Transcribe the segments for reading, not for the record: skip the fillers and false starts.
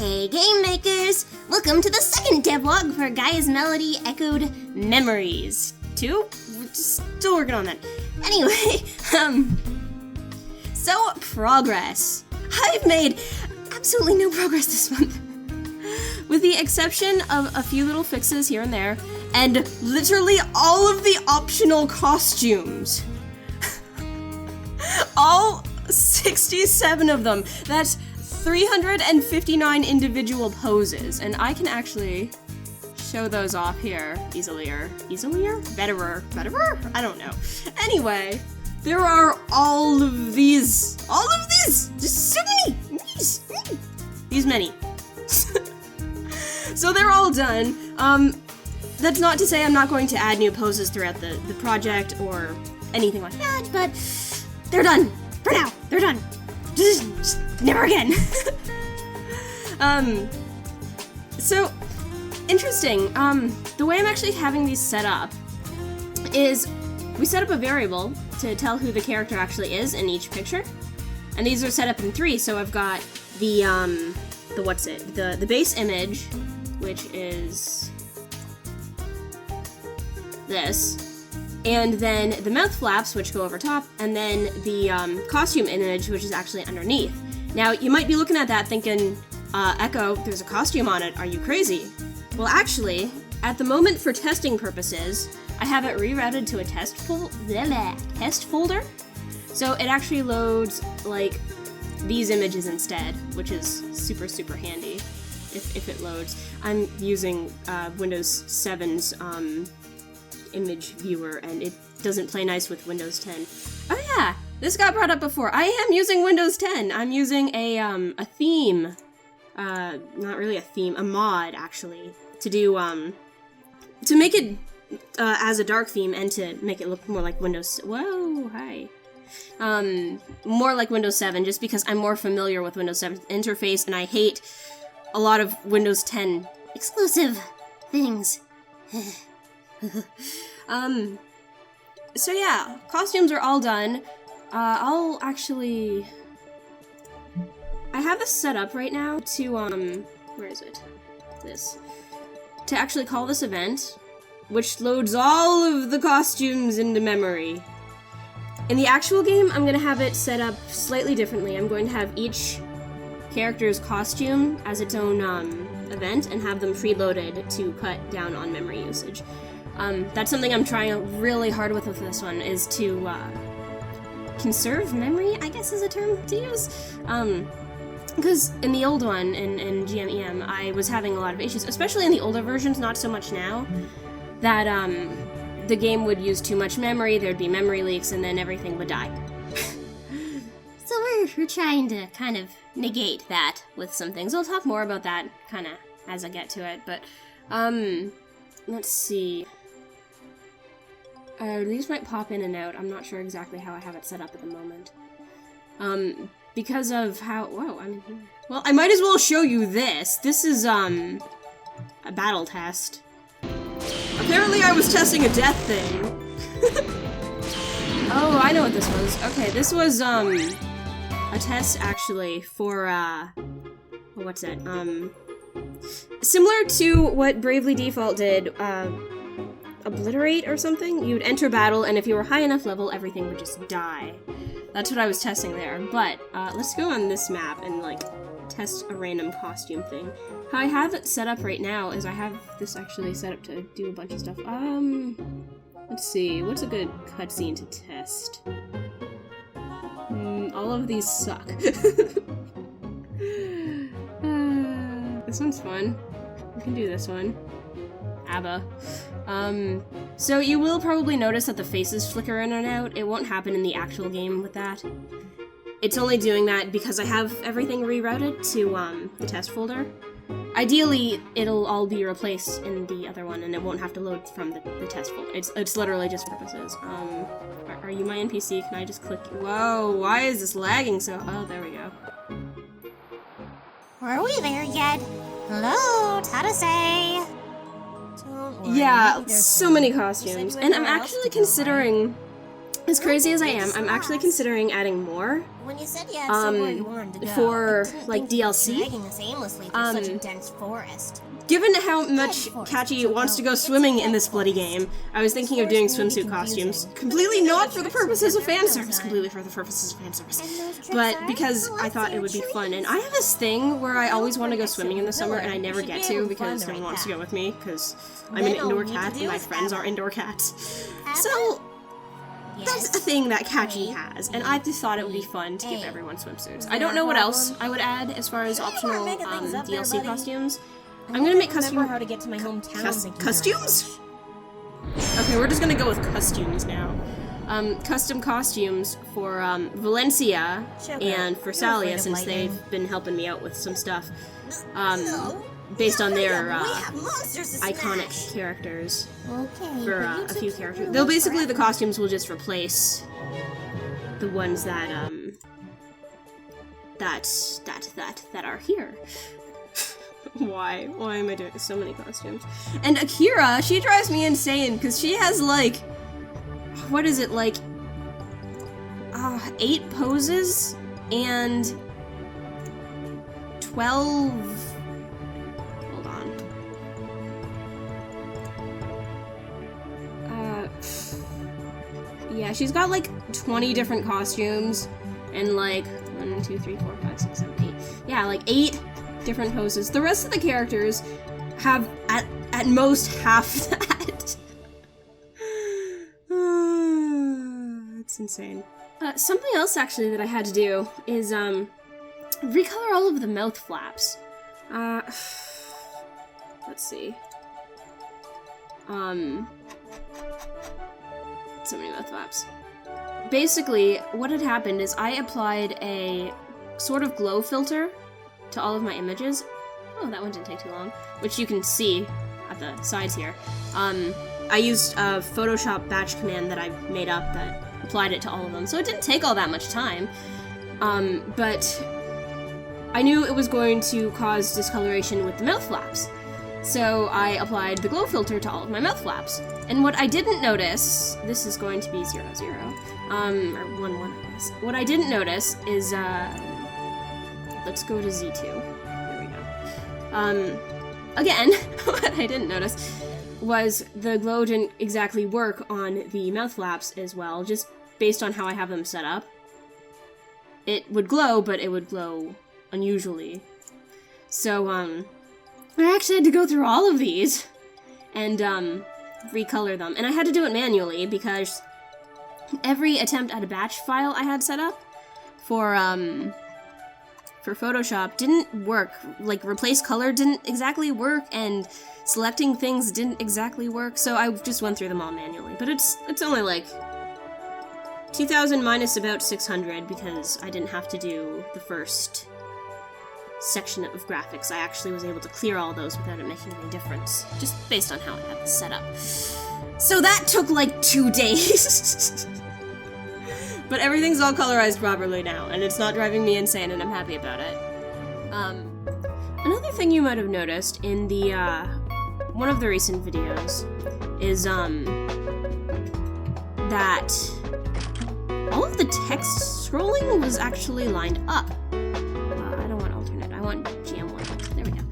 Hey game makers! Welcome to the second devlog for Gaia's Melody Echoed Memories. 2? We're still working on that. Anyway, so progress. I've made absolutely no progress this month. With the exception of a few little fixes here and there, and literally all of the optional costumes. All 67 of them. That's 359 individual poses, and I can actually show those off here easilier? Betterer? I don't know. Anyway, there are all of these, just so many, these many. So they're all done. That's not to say I'm not going to add new poses throughout the project or anything like that, but they're done. For now, they're done. Just never again. So interesting. The way I'm actually having these set up is we set up a variable to tell who the character actually is in each picture. And these are set up in 3, so I've got the base image, which is this. And then the mouth flaps, which go over top, and then the costume image, which is actually underneath. Now, you might be looking at that thinking, Echo, there's a costume on it, are you crazy? Well, actually, at the moment for testing purposes, I have it rerouted to a test folder. So it actually loads, like, these images instead, which is super, super handy if it loads. I'm using Windows 7's image viewer, and it doesn't play nice with Windows 10. Oh yeah, this got brought up before. I am using Windows 10. I'm using a theme, not really a theme, a mod actually, to do to make it as a dark theme and to make it look more like Windows. Whoa, hi. More like Windows 7, just because I'm more familiar with Windows 7 interface, and I hate a lot of Windows 10 exclusive things. So yeah, costumes are all done. I have this set up right now to, where is it? This. To actually call this event, which loads all of the costumes into memory. In the actual game, I'm gonna have it set up slightly differently. I'm going to have each character's costume as its own, event, and have them preloaded to cut down on memory usage. That's something I'm trying really hard with this one, is to, conserve memory, I guess is a term to use. Because in the old one, in GMEM, I was having a lot of issues, especially in the older versions, not so much now, that, the game would use too much memory, there'd be memory leaks, and then everything would die. So we're trying to kind of negate that with some things. I'll talk more about that, kind of, as I get to it, but, let's see. These might pop in and out. I'm not sure exactly how I have it set up at the moment. Because of how... Whoa, I'm in here. Well, I might as well show you this. This is, a battle test. Apparently I was testing a death thing. Oh, I know what this was. Okay, this was, a test, actually, for, what's it? Similar to what Bravely Default did, Obliterate or something? You'd enter battle, and if you were high enough level, everything would just die. That's what I was testing there. But, let's go on this map and, like, test a random costume thing. How I have it set up right now is I have this actually set up to do a bunch of stuff. Let's see, what's a good cutscene to test? All of these suck. This one's fun. We can do this one. ABBA. So you will probably notice that the faces flicker in and out. It won't happen in the actual game with that. It's only doing that because I have everything rerouted to, the test folder. Ideally, it'll all be replaced in the other one, and it won't have to load from the test folder. It's literally just purposes. Are you my NPC? Can I just click? Whoa, why is this lagging so? Oh, there we go. Are we there yet? Hello, Tadase. Yeah, so many costumes, and I'm actually considering as crazy as I am, I'm actually considering adding more. When you said you had somewhere you wanted to go, for, I didn't like, think you'd be DLC. dragging us aimlessly through such a dense forest. Given how much Kachi wants to go swimming in this bloody game, I was thinking of doing swimsuit costumes. Completely not for the purposes of fan service. Completely for the purposes of fan service. But because I thought it would be fun. And I have this thing where I always want to go swimming in the summer and I never get to because no one wants to go with me because I'm an indoor cat and my friends are indoor cats. So that's a thing that Kachi has, and I just thought it would be fun to give everyone swimsuits. I don't know what else I would add as far as optional DLC costumes. I'm gonna make costumes. How to get to my hometown? Costumes? Okay, we're just gonna go with costumes now. Custom costumes for Valencia and for Salia, since they've been helping me out with some stuff. Based on their iconic characters. For a few characters. Though basically the costumes will just replace the ones that that are here. Why am I doing so many costumes? And Akira, she drives me insane because she has like, what is it, like 8 poses and 12. Hold on. Yeah, she's got like 20 different costumes and like 1, 2, 3, 4, 5, 6, 7, 8. Yeah, like 8 different poses. The rest of the characters have at most half that. It's insane. Something else actually that I had to do is recolor all of the mouth flaps. Let's see. So many mouth flaps. Basically, what had happened is I applied a sort of glow filter to all of my images. Oh, that one didn't take too long. Which you can see at the sides here. I used a Photoshop batch command that I made up that applied it to all of them, so it didn't take all that much time. But I knew it was going to cause discoloration with the mouth flaps. So I applied the glow filter to all of my mouth flaps. And what I didn't notice, this is going to be 0, 0, or 1, 1, I guess. What I didn't notice is, let's go to Z2. There we go. Again, what I didn't notice was the glow didn't exactly work on the mouth flaps as well, just based on how I have them set up. It would glow, but it would glow unusually. So, I actually had to go through all of these and, recolor them. And I had to do it manually because every attempt at a batch file I had set up for Photoshop didn't work. Like, replace color didn't exactly work, and selecting things didn't exactly work, so I just went through them all manually. But it's only like 2,000 minus about 600 because I didn't have to do the first section of graphics. I actually was able to clear all those without it making any difference, just based on how I had this set up. So that took like 2 days. But everything's all colorized properly now, and it's not driving me insane, and I'm happy about it. Another thing you might have noticed in the, one of the recent videos is, that all of the text scrolling was actually lined up. I don't want alternate, I want GM1. There we go.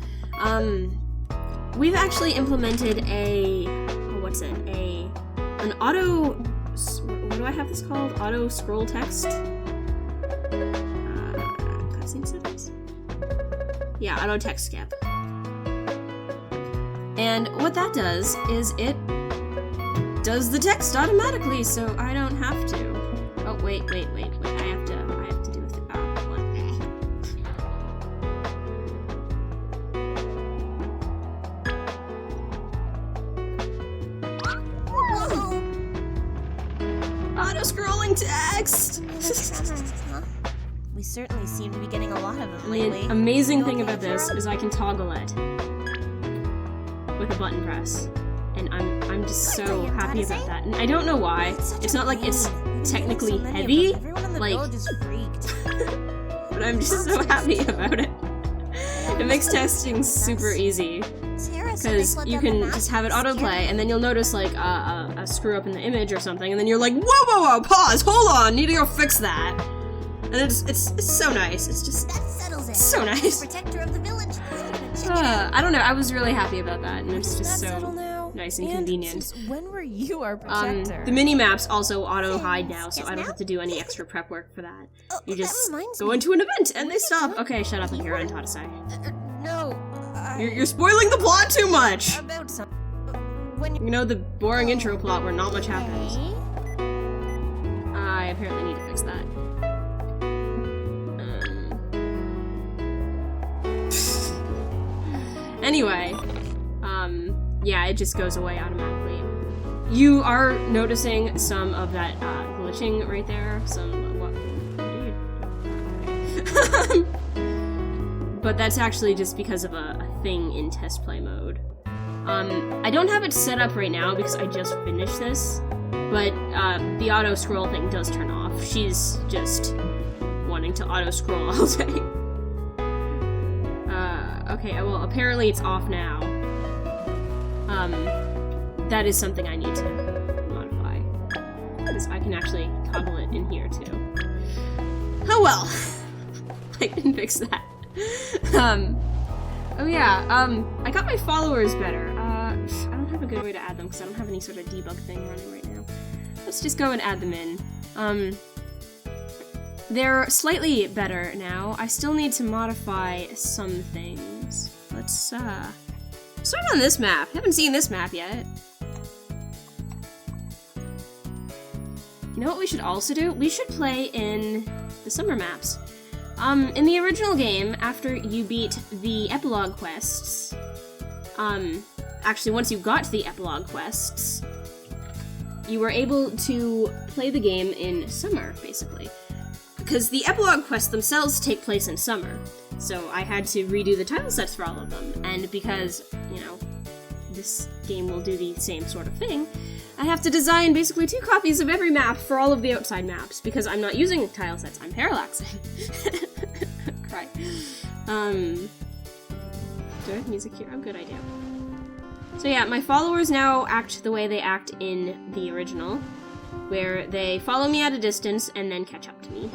We've actually implemented an auto, what do I have this called? Auto scroll text? Cutscene settings? Yeah, auto text skip. And what that does is it does the text automatically, so I don't have to. Oh, wait, I have to do with it. Auto-scrolling text! We certainly seem to be getting a lot of them And lately. the amazing thing about this is I can toggle it with a button press. And I'm just so happy about that. And I don't know why. It's not like it's technically heavy, like, but I'm just so happy about it. It makes testing super easy. because you can just have it autoplay, and then you'll notice like a screw up in the image or something, and then you're like, whoa, pause, hold on, need to go fix that. And it's so nice. It's just That settles it. so nice. Protector of the village. I don't know. I was really happy about that, and it's just That so settle now? nice and convenient. Since when were you our protector? The mini maps also auto hide now, so I don't have to do any extra prep work for that. You that just reminds go me. into an event and they stop. Okay, shut up and hear on Tadasai. No. You're spoiling the plot too much. About some. When You know the boring intro plot where not much happens. I apparently need to fix that. Anyway, yeah, it just goes away automatically. You are noticing some of that glitching right there. But that's actually just because of a thing in test play mode. I don't have it set up right now because I just finished this, but the auto scroll thing does turn off. She's just wanting to auto scroll all day. Okay, well, apparently it's off now. That is something I need to modify. Because I can actually toggle it in here, too. Oh well! I can fix that. Oh yeah, I got my followers better. I don't have a good way to add them, because I don't have any sort of debug thing running right now. Let's just go and add them in. They're slightly better now. I still need to modify some things. Let's, start on this map. Haven't seen this map yet. You know what we should also do? We should play in the summer maps. In the original game, after you beat the epilogue quests, actually once you got to the epilogue quests, you were able to play the game in summer, basically. Because the epilogue quests themselves take place in summer. So I had to redo the tile sets for all of them, and because, you know, this game will do the same sort of thing, I have to design basically 2 copies of every map for all of the outside maps, because I'm not using tile sets, I'm parallaxing. Cry. Do I have music here? Oh, good idea. So yeah, my followers now act the way they act in the original, where they follow me at a distance and then catch up to me.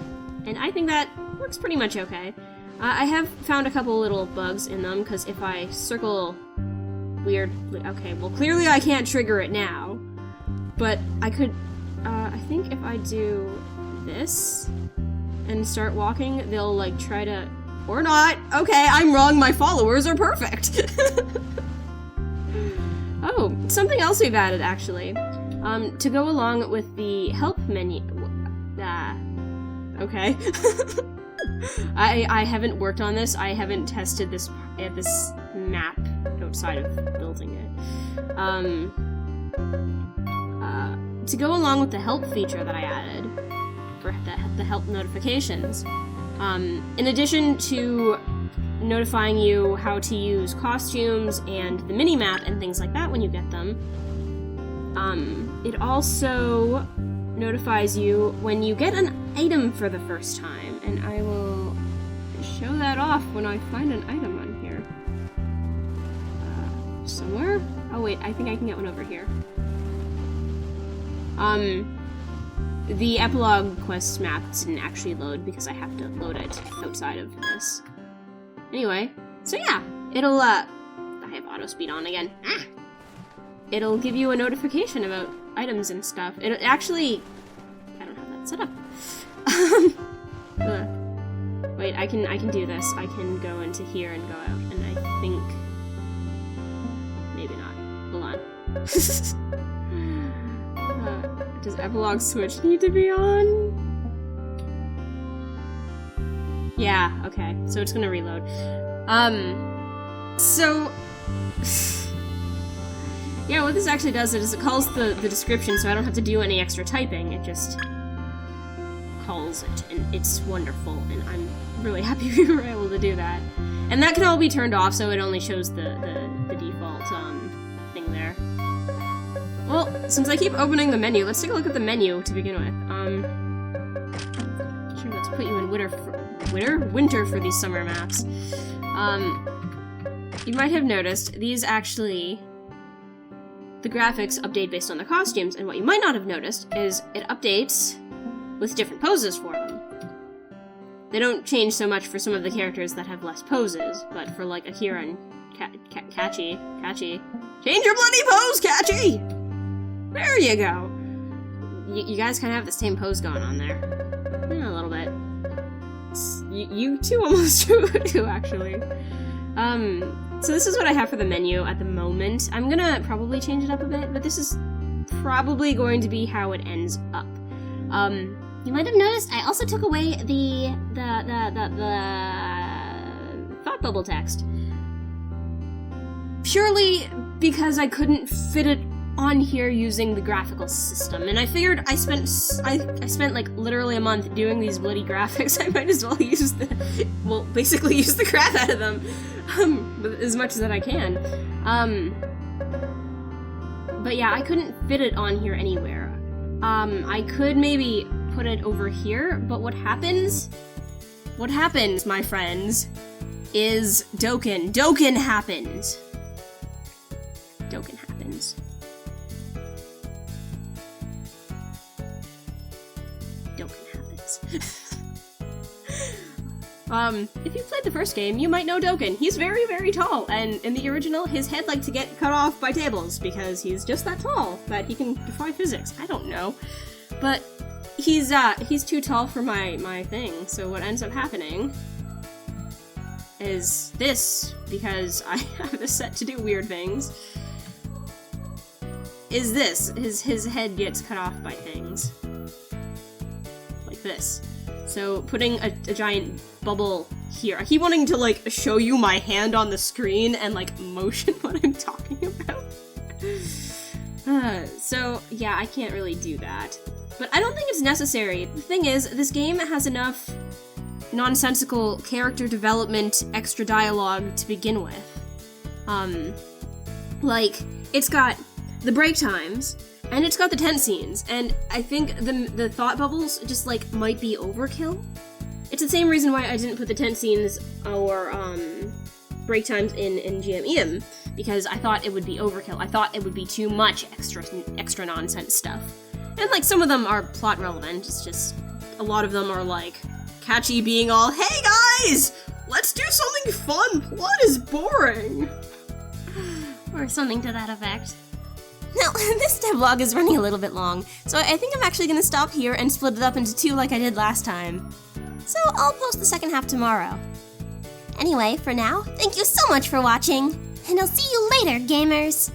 And I think that works pretty much okay. I have found a couple little bugs in them, because if I circle weirdly... Okay, well clearly I can't trigger it now, but I could... I think if I do this and start walking, they'll like try to... Or not! Okay, I'm wrong, my followers are perfect! Oh, something else we've added actually. To go along with the help menu... Okay. I haven't worked on this. I haven't tested this map outside of building it. To go along with the help feature that I added for the help notifications, in addition to notifying you how to use costumes and the mini-map and things like that when you get them, it also notifies you when you get an item for the first time, and I will show that off when I find an item on here. Somewhere? Oh wait, I think I can get one over here. The epilogue quest map didn't actually load because I have to load it outside of this. Anyway, so yeah, it'll, I have auto speed on again. Ah! It'll give you a notification about items and stuff. It actually... I don't have that set up. Wait, I can do this. I can go into here and go out, and I think... Maybe not. Hold on. Does epilogue switch need to be on? Yeah, okay. So it's gonna reload. So... Yeah, what this actually does is it calls the description, so I don't have to do any extra typing. It just calls it, and it's wonderful, and I'm really happy we were able to do that. And that can all be turned off, so it only shows the default thing there. Well, since I keep opening the menu, let's take a look at the menu to begin with. Sure, let's put you in winter for these summer maps. you might have noticed these actually, the graphics update based on the costumes, and what you might not have noticed is it updates with different poses for them. They don't change so much for some of the characters that have less poses, but for like Akira and Catchy, change your bloody pose, Catchy! There you go. You guys kind of have the same pose going on there. Yeah, a little bit. You two almost do, actually. So this is what I have for the menu at the moment. I'm gonna probably change it up a bit, but this is probably going to be how it ends up. You might have noticed I also took away the thought bubble text. Purely because I couldn't fit it on here using the graphical system, and I figured I spent like literally a month doing these bloody graphics. I might as well basically use the crap out of them, as much as that I can. But yeah, I couldn't fit it on here anywhere. I could maybe put it over here, but what happens, my friends, is Dokkan. Dokkan happens. Dokkan happens. Dokkan happens. If you played the first game, you might know Dokkan. He's very, very tall, and in the original, his head liked to get cut off by tables because he's just that tall that he can defy physics. I don't know. But he's too tall for my thing, so what ends up happening is this, because I have this set to do weird things, is this. His head gets cut off by things. Like this. So putting a giant bubble here. I keep wanting to like show you my hand on the screen and like motion what I'm talking about. So yeah, I can't really do that. But I don't think it's necessary. The thing is, this game has enough nonsensical character development, extra dialogue to begin with. Like, it's got the break times, and it's got the tense scenes, and I think the thought bubbles just, like, might be overkill. It's the same reason why I didn't put the tense scenes or, break times in GM because I thought it would be overkill. I thought it would be too much extra nonsense stuff. And, like, some of them are plot relevant, it's just, a lot of them are, like, Catchy being all, hey guys! Let's do something fun! Plot is boring! Or something to that effect. Now, this devlog is running a little bit long, so I think I'm actually gonna stop here and split it up into two like I did last time. So I'll post the second half tomorrow. Anyway, for now, thank you so much for watching, and I'll see you later, gamers!